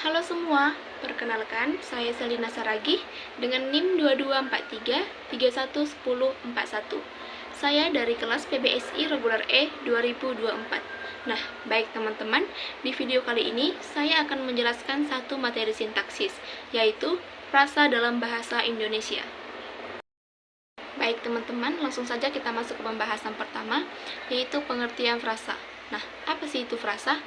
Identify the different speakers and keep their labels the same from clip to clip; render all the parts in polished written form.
Speaker 1: Halo semua, perkenalkan saya Selina Saragih dengan NIM 2243311041. Saya dari kelas PBSI Reguler E 2024. Nah, baik teman-teman, di video kali ini saya akan menjelaskan satu materi sintaksis, yaitu frasa dalam bahasa Indonesia. Baik teman-teman, langsung saja kita masuk ke pembahasan pertama, yaitu pengertian frasa. Nah, apa sih itu frasa?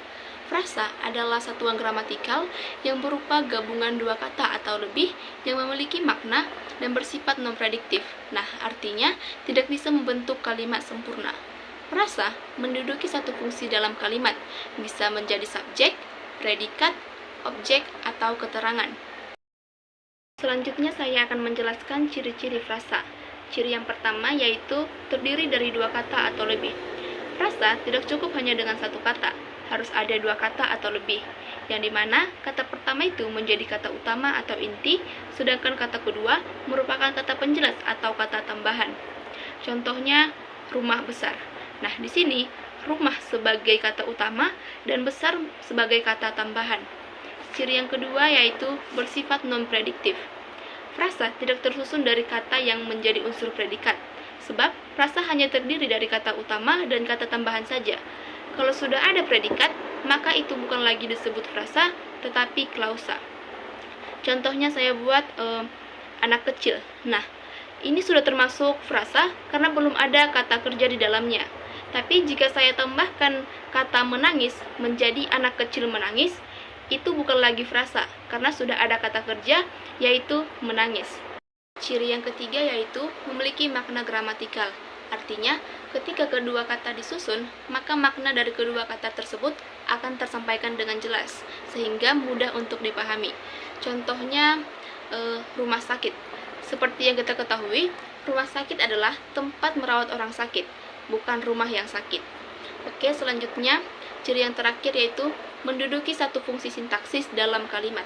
Speaker 1: Frasa adalah satuan gramatikal yang berupa gabungan dua kata atau lebih yang memiliki makna dan bersifat non-prediktif. Nah, artinya tidak bisa membentuk kalimat sempurna. Frasa menduduki satu fungsi dalam kalimat, bisa menjadi subjek, predikat, objek, atau keterangan. Selanjutnya saya akan menjelaskan ciri-ciri frasa. Ciri yang pertama yaitu terdiri dari dua kata atau lebih. Frasa tidak cukup hanya dengan satu kata, harus ada dua kata atau lebih, yang dimana kata pertama itu menjadi kata utama atau inti, sedangkan kata kedua merupakan kata penjelas atau kata tambahan. Contohnya, rumah besar. Nah, di sini rumah sebagai kata utama dan besar sebagai kata tambahan. Ciri yang kedua yaitu bersifat non-prediktif. Frasa tidak tersusun dari kata yang menjadi unsur predikat, sebab frasa hanya terdiri dari kata utama dan kata tambahan saja. Kalau sudah ada predikat, maka itu bukan lagi disebut frasa, tetapi klausa. Contohnya saya buat anak kecil. Nah, ini sudah termasuk frasa karena belum ada kata kerja di dalamnya. Tapi jika saya tambahkan kata menangis menjadi anak kecil menangis, itu bukan lagi frasa karena sudah ada kata kerja, yaitu menangis. Ciri yang ketiga yaitu memiliki makna gramatikal. Artinya, ketika kedua kata disusun, maka makna dari kedua kata tersebut akan tersampaikan dengan jelas, sehingga mudah untuk dipahami. Contohnya, rumah sakit. Seperti yang kita ketahui, rumah sakit adalah tempat merawat orang sakit, bukan rumah yang sakit. Oke, selanjutnya, ciri yang terakhir yaitu menduduki satu fungsi sintaksis dalam kalimat.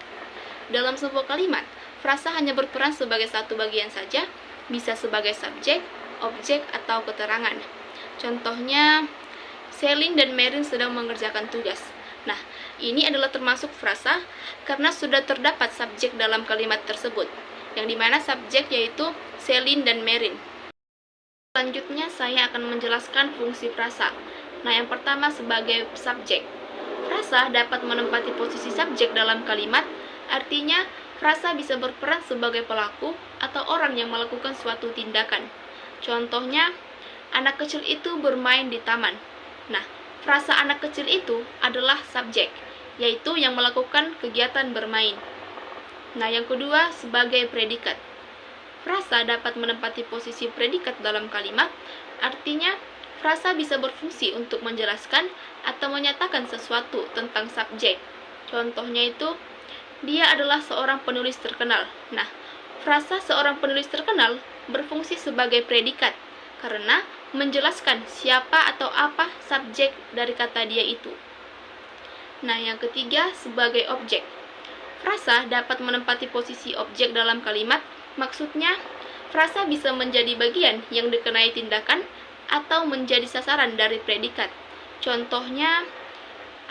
Speaker 1: Dalam sebuah kalimat, frasa hanya berperan sebagai satu bagian saja, bisa sebagai subjek, objek, atau keterangan. Contohnya, Selin dan Merin sedang mengerjakan tugas. Nah, ini adalah termasuk frasa karena sudah terdapat subjek dalam kalimat tersebut, yang dimana subjek yaitu Selin dan Merin. Selanjutnya, saya akan menjelaskan fungsi frasa. Nah, yang pertama sebagai subjek. Frasa dapat menempati posisi subjek dalam kalimat, artinya frasa bisa berperan sebagai pelaku atau orang yang melakukan suatu tindakan. Contohnya, anak kecil itu bermain di taman. Nah, frasa anak kecil itu adalah subjek, yaitu yang melakukan kegiatan bermain. Nah, yang kedua sebagai predikat. Frasa dapat menempati posisi predikat dalam kalimat, artinya frasa bisa berfungsi untuk menjelaskan atau menyatakan sesuatu tentang subjek. Contohnya itu, dia adalah seorang penulis terkenal. Nah, frasa seorang penulis terkenal berfungsi sebagai predikat karena menjelaskan siapa atau apa subjek dari kata dia itu. Nah, yang ketiga sebagai objek. Frasa dapat menempati posisi objek dalam kalimat, maksudnya frasa bisa menjadi bagian yang dikenai tindakan atau menjadi sasaran dari predikat. Contohnya,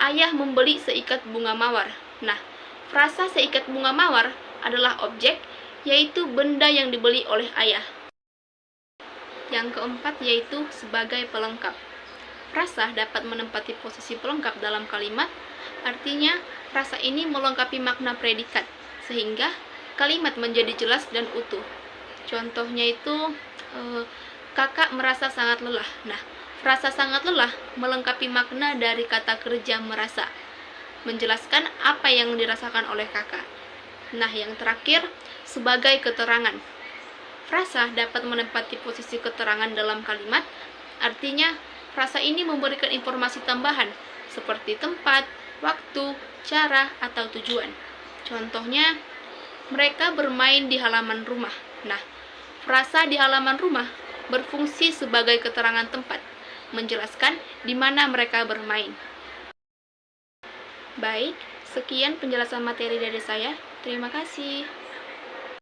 Speaker 1: ayah membeli seikat bunga mawar. Nah, frasa seikat bunga mawar adalah objek, yaitu benda yang dibeli oleh ayah. Yang keempat yaitu sebagai pelengkap. Frasa dapat menempati posisi pelengkap dalam kalimat, artinya frasa ini melengkapi makna predikat, sehingga kalimat menjadi jelas dan utuh. Contohnya itu, kakak merasa sangat lelah. Nah, frasa sangat lelah melengkapi makna dari kata kerja merasa, menjelaskan apa yang dirasakan oleh kakak. Nah, yang terakhir, sebagai keterangan. Frasa dapat menempati posisi keterangan dalam kalimat, artinya frasa ini memberikan informasi tambahan, seperti tempat, waktu, cara, atau tujuan. Contohnya, mereka bermain di halaman rumah. Nah, frasa di halaman rumah berfungsi sebagai keterangan tempat, menjelaskan di mana mereka bermain. Baik, sekian penjelasan materi dari saya. Terima kasih.